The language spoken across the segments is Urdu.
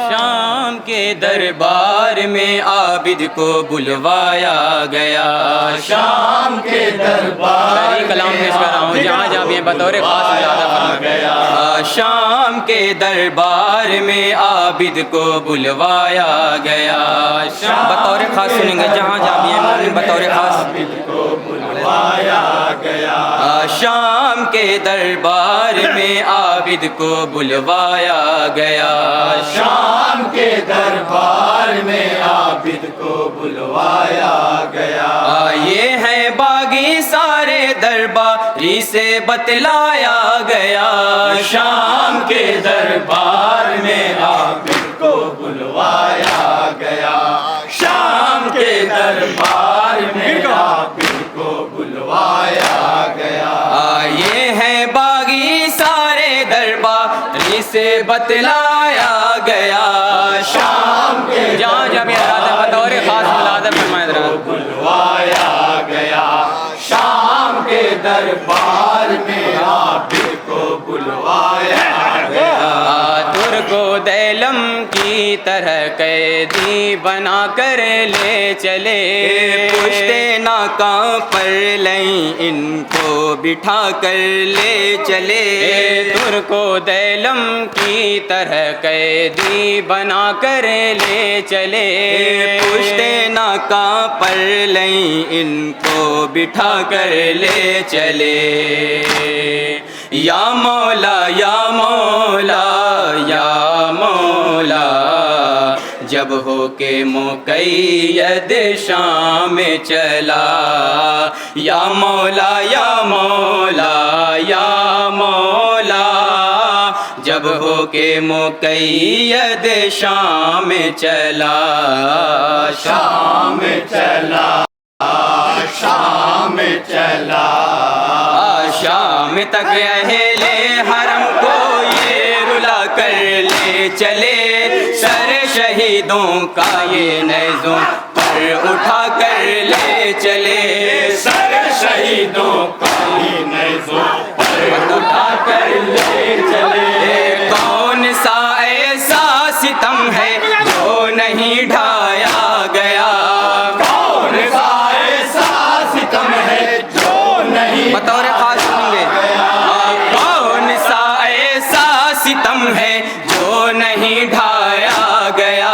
شام کے دربار میں عابد کو بلوایا گیا، شام کے دربار کلام پیش کر رہا ہوں جہاں جہاں بھی بطور خاص ملادہ گیا، شام کے دربار میں عابد کو بلوایا گیا، بطور خاص سنیں گے جہاں جہاں بھی بطور خاص کو بلوایا گیا، شام کے دربار میں عابد کو بلوایا گیا، شام کے دربار میں عابد کو بلوایا گیا، یہ ہے باغی سارے درباری سے بتلایا گیا، شام کے دربار میں عابد کو بلوایا گیا، شام کے دربار میں عابد کو بلوایا گیا، یہ ہے باغی سارے درباری سے بتلایا گیا، شام کے جہاں جب بطور خاص ملادہ فرمائے بلوایا گیا، شام کے دربار میں عابد کو بلوایا گیا، ترک و دیلم کی طرح قیدی بنا کر لے چلے، پشتے ناکاں پر لیں ان کو بٹھا کر لے چلے، ترک و دیلم کی طرح قیدی بنا کر لے چلے، پشتے ناکاں پر لیں ان کو بٹھا کر لے چلے، یا مولا یا مولا یا مولا، جب ہو کے مقید شام چلا، یا مولا یا مولا یا مولا، جب ہو کے مقید شام چلا، شام چلا، شام چلا، شام تک اہل حرم کو یہ رلا کر لے چلے، سر شہیدوں کا یہ نیزوں پر اٹھا کر لے چلے، سر شہیدوں کا یہ نیزوں پر اٹھا کر لے چلے، کون سا ایسا ستم ہے جو نہیں ڈھایا گیا، کون سا ایسا ستم ہے جو نہیں بطور خاص سنیں گے، کون سا ایسا ستم ہے جو نہیں ڈھایا گیا،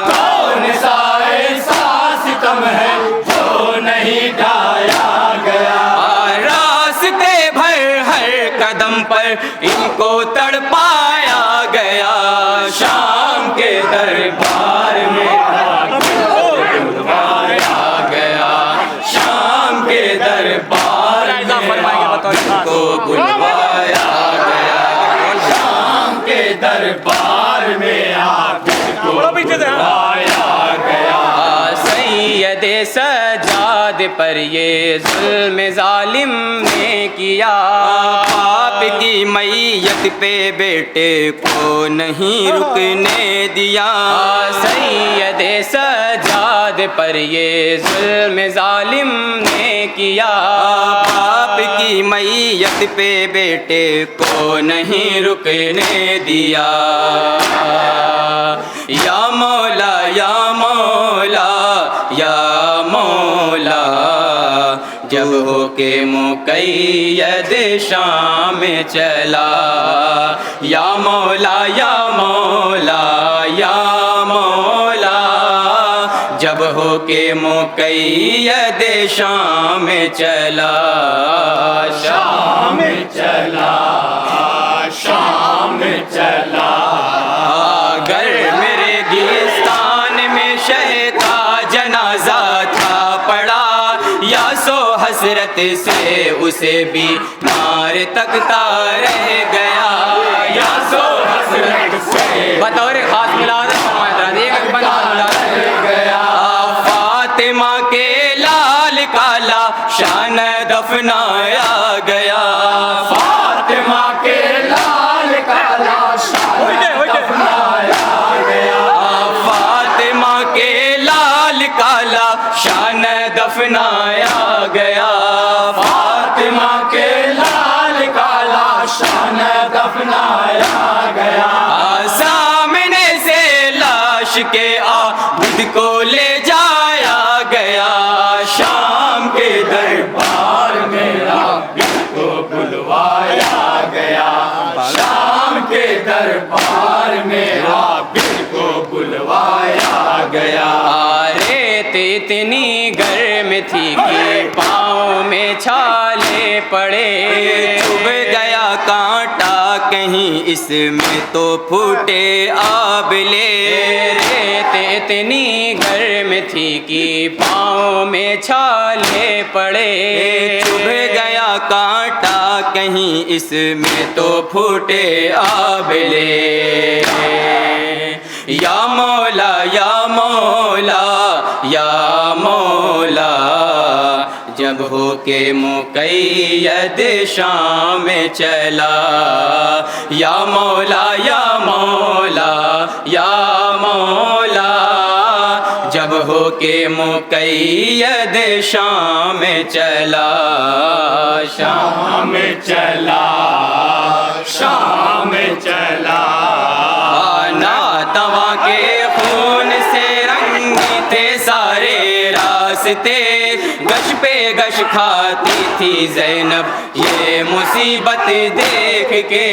کون سا ایسا ستم ہے جو نہیں ڈھایا گیا، راستے بھر ہر قدم پر ان کو تڑپایا گیا، شام کے دربار میں بلوایا گیا، شام کے دربار میں کو بلوایا گیا، شام کے دربار میں عابد کو بلوایا گیا، سید سجاد پر یہ ظلم ظالم نے کیا، باپ کی میت پہ بیٹے کو نہیں رکنے دیا، سید سجاد پر یہ ظلم ظالم نے کیا، باپ کی میت پہ بیٹے کو نہیں رکنے دیا، یا مولا یا مولا یا مولا، جب ہو کے مقید شام چلا، یا مولا یا مولا یا مولا، جب ہو کے مقید شام چلا، شام چلا، شام چلا، اگر میرے گلستان میں شہ کا جنازہ تھا پڑا، یا سو حسرت حسرت سے اسے بھی مار تکتا رہ گیا یا سو حسرت سے بطور خاص ملازم فرمایا ایک بندہ رہ گیا فاطمہ کے لال کالا شان دفنایا گیا فاطمہ کے لال کالا شان دفنایا گیا فاطمہ کے لال کالا شان دفنایا گیا فاطمہ کے لال کالا شان دفنایا گیا سامنے سے لاش کے عابد کو لے جایا گیا شام کے دربار میں عابد کو بلوایا گیا شام کے دربار میں عابد کو بلوایا گیا ریت اتنی گرم تھی کہ پاؤں میں چھالے پڑے چبھ گیا کانٹا کہیں اس میں تو پھوٹے آبلے ریت اتنی گرم تھی کہ پاؤں میں چھالے پڑے چبھ گیا کانٹا کہیں اس میں تو پھوٹے آبلے یا مولا یا مولا یا مولا جب ہو کے مقید شام چلا یا مولا یا مولا یا مولا جب ہو کے مقید شام چلا شام چلا شام چلا ناتواں کے خون سے رنگی تھے سارے راستے گش پہ گش کھاتی تھی زینب یہ مصیبت دیکھ کے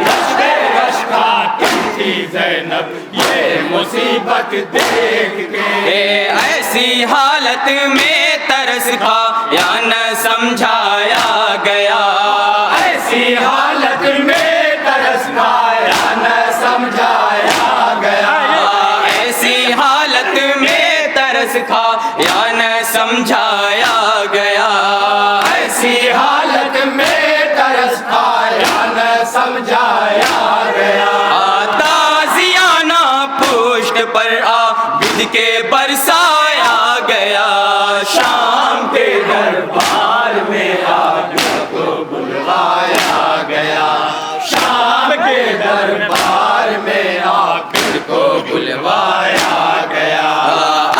گش پہ گش کھاتی تھی زینب یہ مصیبت دیکھ کے ایسی حالت میں ترس کھا یا نہ سمجھایا گیا ایسی حالت میں ترس کھا یا نہ سمجھایا گیا ایسی حالت میں ترس کھا یا نہ سمجھایا گیا ایسی حالت میں ترس کھا یا نہ سمجھایا گیا تازیانہ پشت پر عابد کے برسایا گیا شام کے دربار میں عابد کو بلوایا گیا شام کے دربار میں عابد کو بلوایا گیا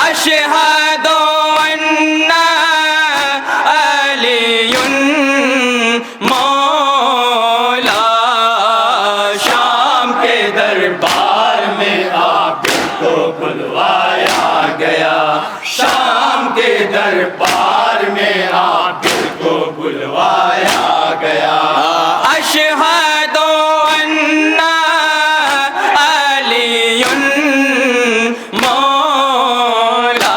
اشہد ان علی مولا شام کے دربار میں عابد کو بلوایا گیا شام کے دربار میں عابد کو بلوایا گیا اشہد ان علی مولا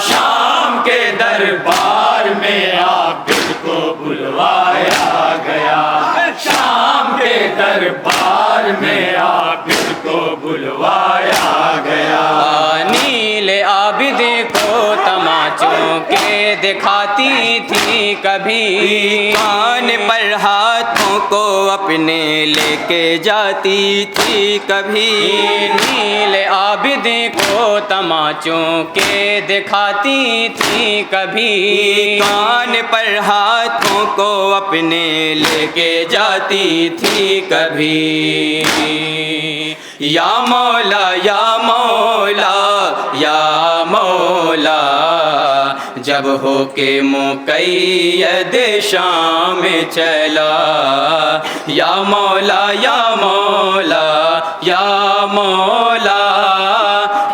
شام کے دربار میں عابد کو بلوایا گیا شام کے دربار میں عابد کو بلوایا گیا نیل عابد کو تماچوں کے دکھاتی تھی کبھی کان پر ہاتھوں کو اپنے لے کے جاتی تھی کبھی نیل عابد کو تماچوں کے دکھاتی تھی کبھی کان پر ہاتھوں کو اپنے لے کے جاتی تھی کبھی یا مولا یا مولا یا مولا جب ہو کے مقید شام چلا یا مولا یا مولا یا مولا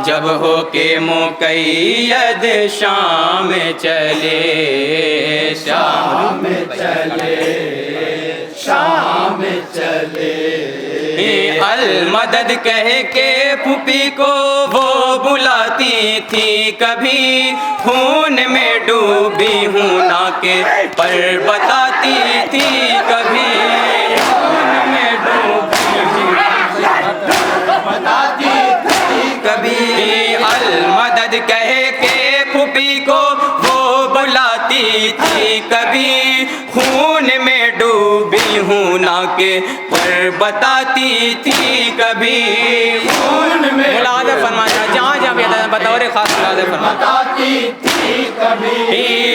جب ہو کے مقید شام چلے شام چلے شام چلے المدد کہہ کے پھوپھی کو وہ بلاتی تھی کبھی خون میں ڈوبی ہوں نہ کے پر بتاتی تھی کبھی خون میں ڈوبی ہوں بتاتی تھی کبھی المدد کہہ کے پھوپھی کو وہ بلاتی میں ڈوبی ہوں نہ کہ پر بتاتی تھی کبھی خون میں ملاحظہ فرمایا جہاں جہاں بھی بطور خاص ملاحظہ فرمایا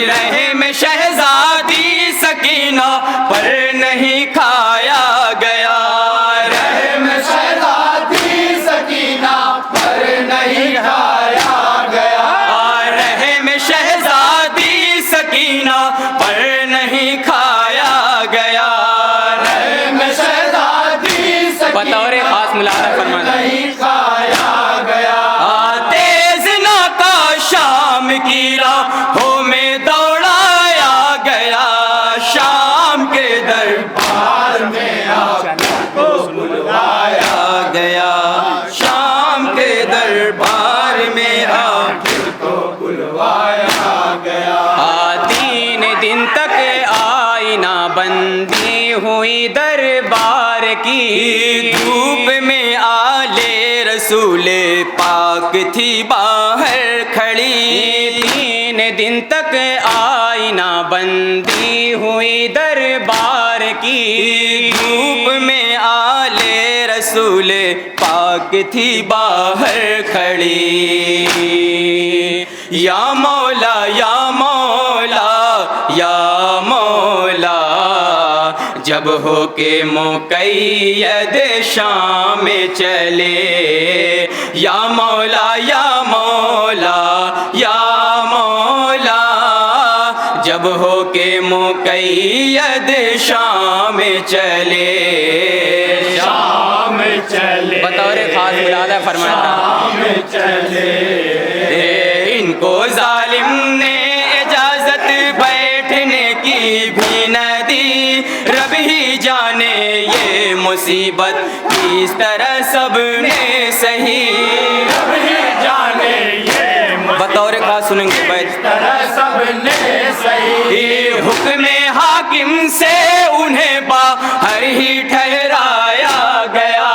رہے میں شہزادی سکینہ پر نہیں کھایا گیا رہے میں شہزادی سکینہ پر نہیں کھایا گیا رہے میں شہزادی سکینہ پر نہیں کھایا گیا رہے میں شہزادی سکینہ بطور خاص ملاحظہ فرمایا نہیں کھایا گیا تیز ناکا شام کی راہوں میں دوڑایا گیا شام کے دربار میں آپ کو بلوایا گیا شام کے دربار میں آپ کو بلوایا گیا 3 دن تک آئینہ بندی ہوئی دربار کی دھوپ میں آلے رسول پاک تھی باہر کھڑی 3 دن تک آئینہ بندی ہوئی دربار کی دھوپ میں آلے رسول پاک تھی باہر کھڑی یا مولا یا مولا یا مولا جب ہو کے مقید شام چلے یا مولا یا مولا یا مولا جب ہو کے مقید شام چلے شام چلے بطور خاص ملاحظہ فرمایا شام چلے ان کو ظالم نے اجازت بیٹھنے کی بھی نہ دی رب ہی جانے یہ مصیبت کس طرح سب نے سہی رب ہی جانے یہ بطور خاص سنیں گے بیت طرح سب نے سہی حکم حاکم سے انہیں باہر ہی ٹھہرایا گیا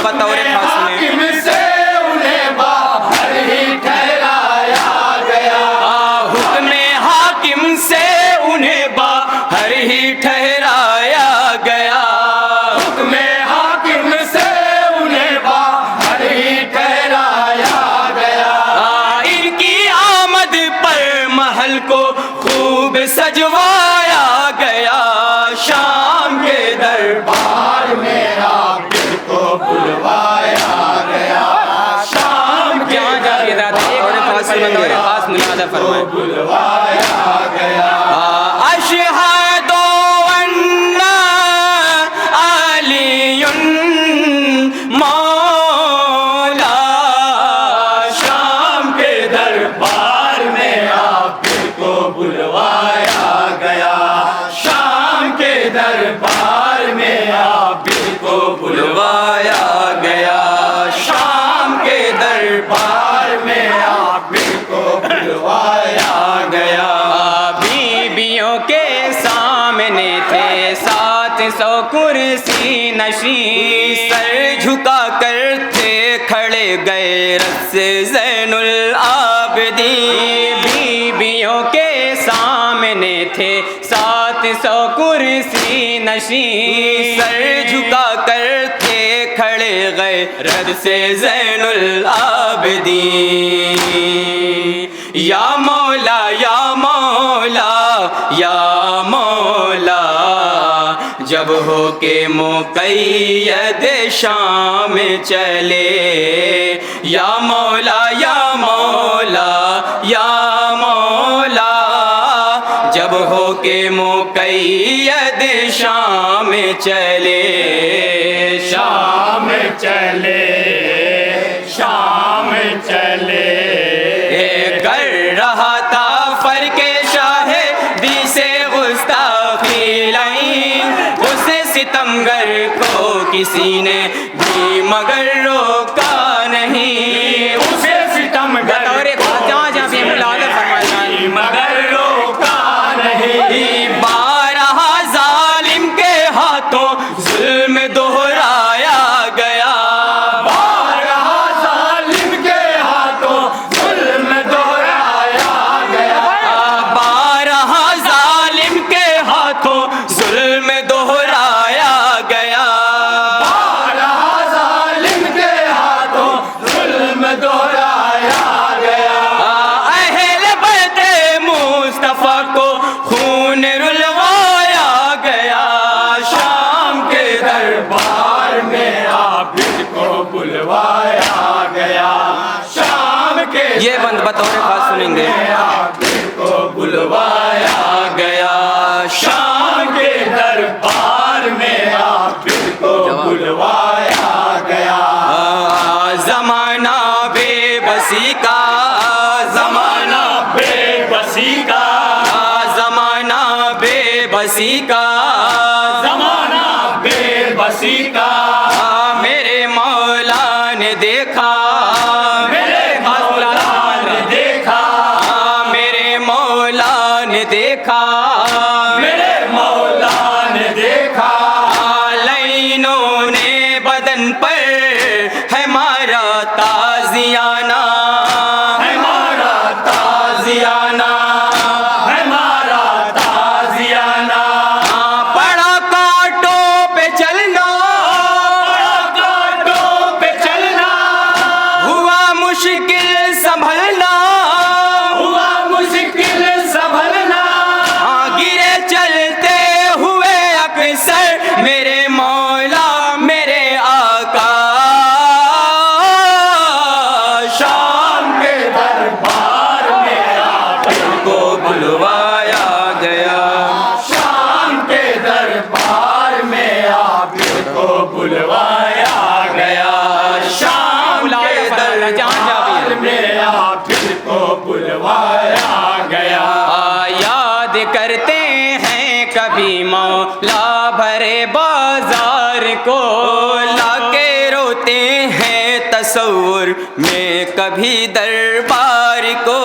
بطور خاص سنیں سے انہیں باہر ہی ٹھہرایا گیا حکم حاکم سے انہیں باہر ہی ٹھہرایا گیا حکم حاکم سے انہیں باہر ہی ٹھہرایا گیا ان کی آمد پر محل کو خوب سجوایا گیا شام کے دربار میں آپ کو بلوایا گیا شام کے خاص ملاحظہ فرمائیں بلوایا گیا اشہد ان علی مولا شام کے دربار میں آپ کو بلوایا گیا شام کے دربار میں آپ کو بلوایا گیا شام کے دربار میں آپ کو بلوایا گیا بیبیوں کے سامنے تھے 700 کرسی نشین سر جھکا کر تھے کھڑے غیرت سے زین العابدین بیبیوں کے سامنے تھے 700 کرسی نشین سر جھکا کر تھے کھڑے غیرت سے زین العابدین یا مولا یا مولا یا مولا جب ہو کے مقید شام چلے یا مولا یا مولا یا مولا جب ہو کے مقید شام چلے شام چلے شام چلے کر رہا تھا فرق شاہدی سے گستاخی لائن اسے ستمگر کو کسی نے بھی مگر روکا نہیں اسے ستمگر جہاں جہاں بھی ملاحظہ فرمایا مگر روکا نہیں 12 ظالم کے ہاتھوں ظلم دہرایا گیا 12 ظالم کے ہاتھوں ظلم دہرایا گیا 12 ظالم کے ہاتھوں ظلم یہ بند بطور خاص سنیں گے. کو بلوایا گیا شام کے دربار میں آپ کو بلوایا گیا. زمانہ بے بسی کا زمانہ بے بسی کا زمانہ بے بسی کا زمانہ بے بسی کا میرے مولا نے دیکھا میرے مولا نے دیکھا میرے مولا نے دیکھا میرے مولا نے دیکھا لائنوں نے بدن پر ہے مارا تازیانہ ہمارا تازیانہ ہمارا تازیانہ پڑا کانٹوں پہ چلنا کانٹوں پہ چلنا ہوا مشکل سنبھلنا ہوا مشکل سنبھلنا گرے چلتے ہوئے اکثر میرے مولا میرے آقا شام کے دربار میں آپ کو بلوایا گیا. شام کے دربار میں آپ کو بلوایا گیا شام کے دربار میں آپ کو بلوایا گیا. یاد کرتے ہیں کبھی مولا بھرے بازار کو لا کے روتے ہیں تصور میں کبھی دربار کو.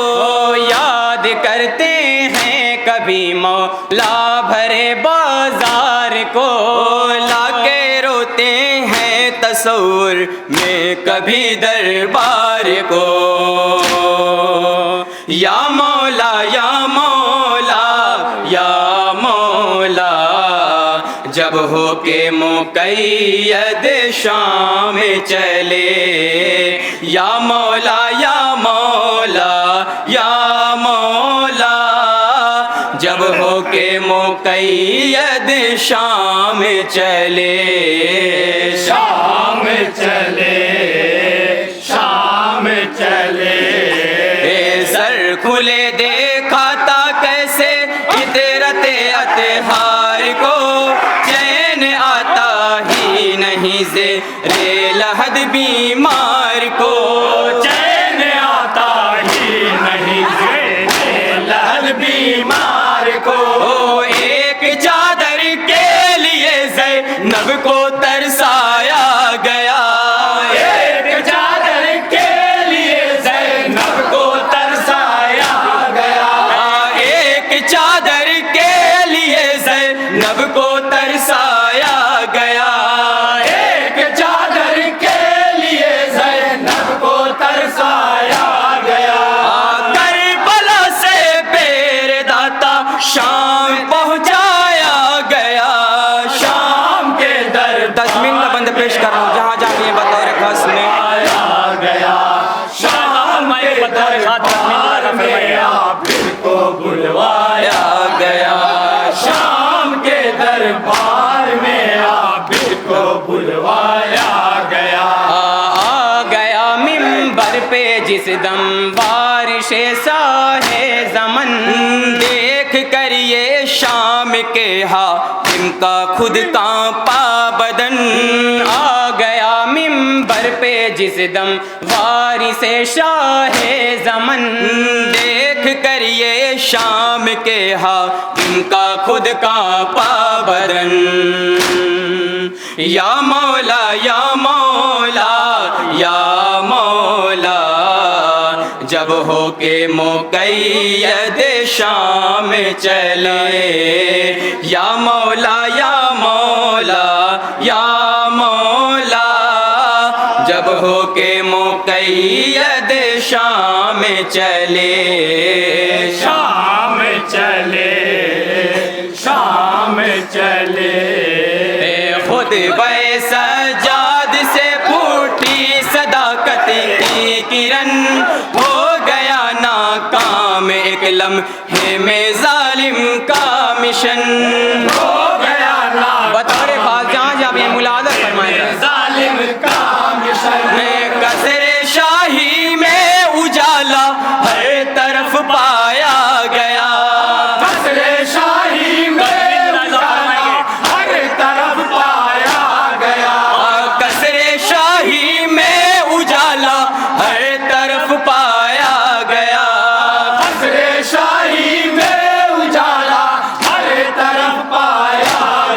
یاد کرتے ہیں کبھی مولا بھرے بازار کو لا کے روتے ہیں تصور میں کبھی دربار کو. یا مولا یا مولا یا مولا جب ہو کے مقید شام چلے. یا مولا یا مولا یا مولا جب ہو کے مقید شام چلے. شام چلے شام چلے سر کھلے دیکھا تھا کیسے فطرت اطہار کو چین آتا ہی نہیں زیر لحد بیمار کو. چین آتا ہی نہیں لہل بیمار کو. ایک چادر کے لیے زینب کو ترسایا گیا. ایک چادر کے لیے زینب کو ترسایا گیا. ایک چادر کے لیے زینب کو ترسایا گیا. ایک چادر کے لیے زینب کو ترسایا گیا. کربلا سے پیر داتا شام پہنچایا گیا. شام کے در تضمین کا بند پیش کر رہا ہوں جہاں جا کے بطور خاص میں آیا گیا. شام کے دربار میں آپ کو بلوایا گیا. شام کے دربار میں آپ کو بلوایا گیا. آ گیا منبر پہ جس دم بارش ساہے زمن دیکھ کر یہ شام کے حاکم کا خود کانپا بدن. آ گیا منبر پہ جس دم وارث شاہ زمن دیکھ کر یہ شام کے حاکم کا خود کانپا بدن. یا مولا یا مولا یا مولا جب ہو کے مقید شام چلے. یا مولا یا مولا یا مولا جب ہو کے مقید شام چلے. شام چلے شام چلے خود بے سجاد سے پھوٹی صداقت کی کرن ہو گیا ناکام ایک لمحے میں ظالم کا مشن. ہو گیا نا بطور خاص جہاں جب یہ ملازم فرمائے ظالم کا مشن. میں قصر شاہی میں اجالا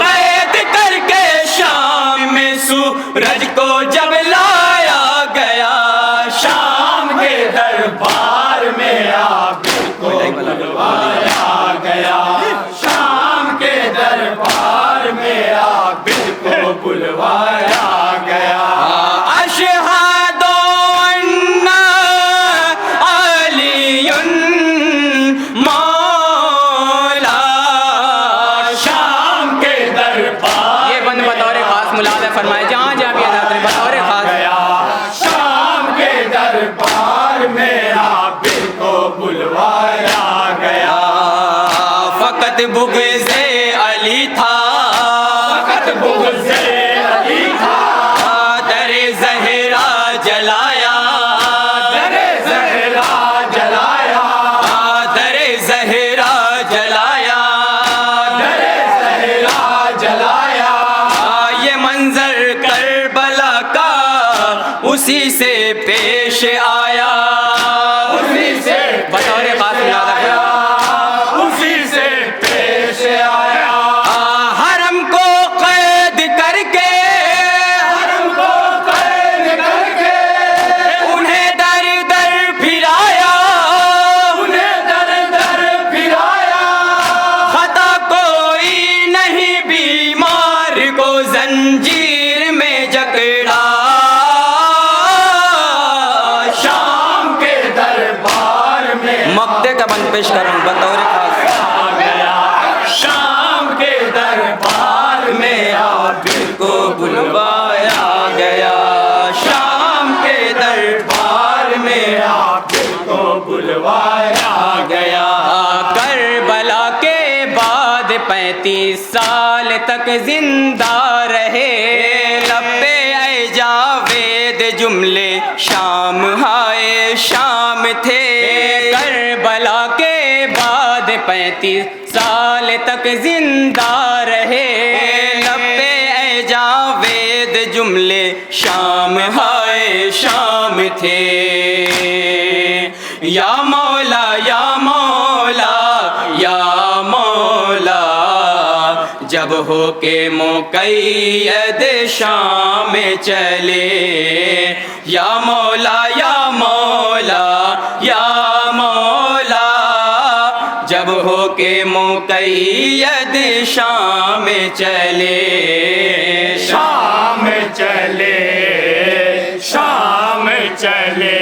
قید کر کے شام میں سورج کو جب لایا گیا شام کے دربار میں عابد کو بلوایا گیا شام کے دربار میں عابد کو بلوایا گیا اشہد ان علی مولا شام کے دربار یہ بند بطور خاص ملاحظہ فرمائے جہاں جہاں بھی حضرت نے بطور خاص گیا شام کے دربار میں عابد کو بلوایا گیا فقط بغض علی تھا فقط بغض علی تھا در زہرا جلایا در زہرا جلایا در زہرا جلایا در زہرا جلایا یہ منظر کربلا کا اسی سے پیش آیا اسی سے بطور خاص ملاحظہ اسی سے پیش آیا حرم کو قید کر کے حرم کو قید کر کے انہیں در در پھرایا انہیں در در پھرایا خطا کوئی نہیں بیمار کو زنجیر میں جکڑا شام کے دربار میں مقطع کا بند پیش کروں بطور خاص آ گیا شام کے دربار میں عابد کو بلوایا گیا شام کے دربار میں عابد کو بلوایا گیا کربلا کے بعد 35 سال تک زندہ رہے لبے اے جاوید جملے شام ہائے شام تھے کربلا کے بعد 35 سال تک زندہ رہے لبے اے جاوید جملے شام ہائے شام تھے یا مولا یا مولا یا مولا جب ہو کے مقید شام چلے یا مولا یا مولا یا مولا جب ہو کے مقید شام چلے شام چلے شام چلے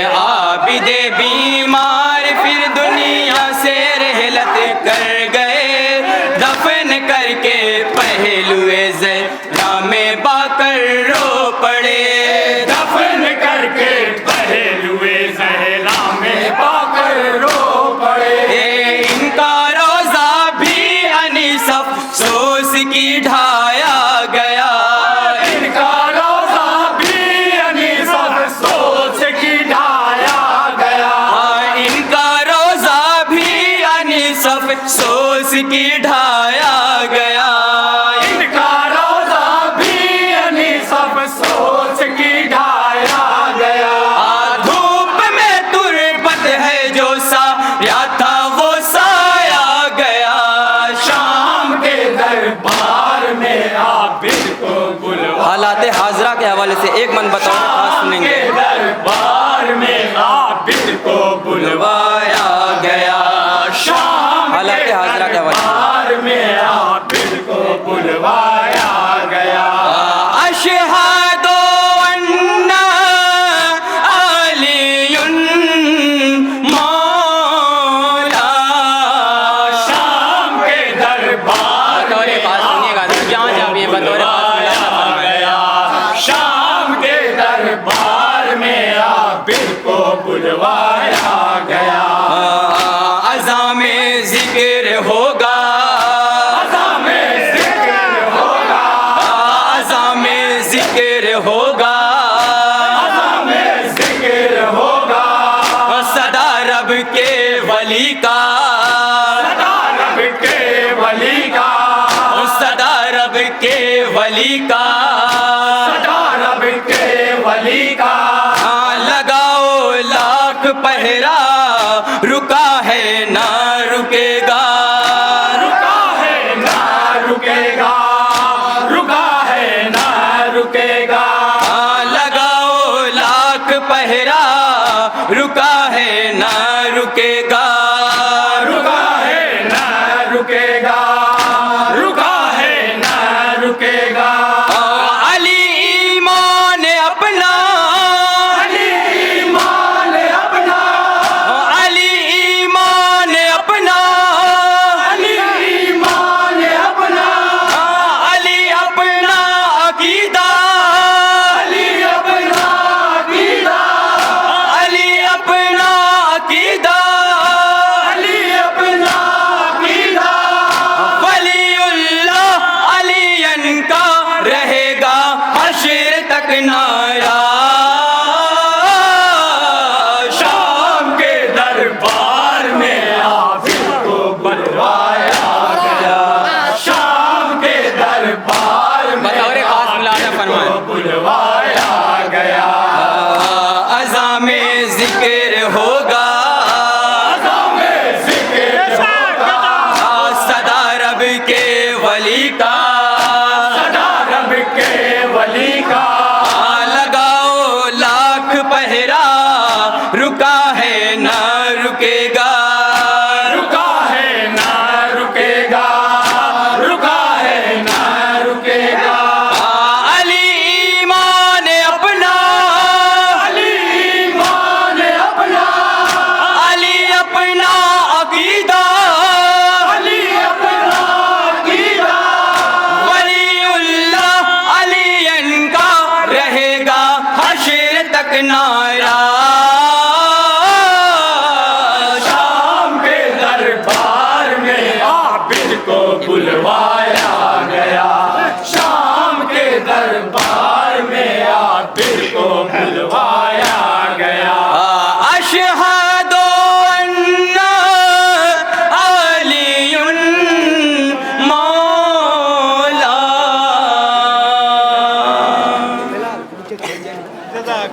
عابد بیمار پھر دنیا سے رحلت کر گئے دفن کر کے پہلوئے زہرا میں با کر رو پڑے دفن کر کے پہلوئے زہرا میں پا کر رو پڑے ان کا روزہ بھی انیس افسوس کی ڈھایا گیا ان کا روزہ بھی انیس افسوس کی ڈھایا گیا ان کا روزہ بھی انیس افسوس کی ڈھایا گیا ان کا روزہ بھی انیس افسوس کی ڈھایا گیا دھوپ میں تربت ہے جو سایہ تھا وہ سایہ گیا شام کے دربار میں عابد کو بلوا حالات حاضرہ کے حوالے سے ایک من بطور خاص سنیں گے کے دربار میں عابد کو بلوایا گیا شام حالات کے حاضرہ کے حوالے سے دربار میں عابد کو بلوایا گیا اشہد ان علی مولا شام کے دربار بطور خاص سنیے گا جہاں جہاں بھی بطور خاص گیا شام کے دربار میں عابد کو بلوایا گیا اذاں میں ذکر ہوگا اذاں میں ذکر ہوگا اذاں میں ذکر ہوگا اذاں میں ذکر ہوگا صدا رب کے ولی کا صدا رب کے ولی کا صدا رب کے ولی کا صدا رب کے ولی کا لگاؤ لاکھ پہرا رکا ہے نہ رکے گا رکا ہے تک نعرہ شام کے دربار میں عابد کو بلوایا گیا شام کے دربار میں بطور خاص ملاحظہ فرمائیں کو بلوایا گیا اذان میں ذکر ہوگا صدا رب کے ولی کا صدا رب کے ولی کا لگاؤ لاکھ پہرا رکا ہے نہ رکے گا رکا ہے نہ رکے گا رکا ہے نہ رکے گا علی ایمان اپنا علی ایمان اپنا علی اپنا عقیدہ علی اپنا عقیدہ ولی اللہ علی کا رہے گا حشر تک نعرہ شام کے دربار میں عابد کو بلوایا گیا شام کے دربار میں عابد کو بلوایا گیا اشہد ان علی مولا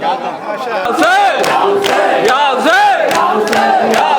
یا حسین یا حسین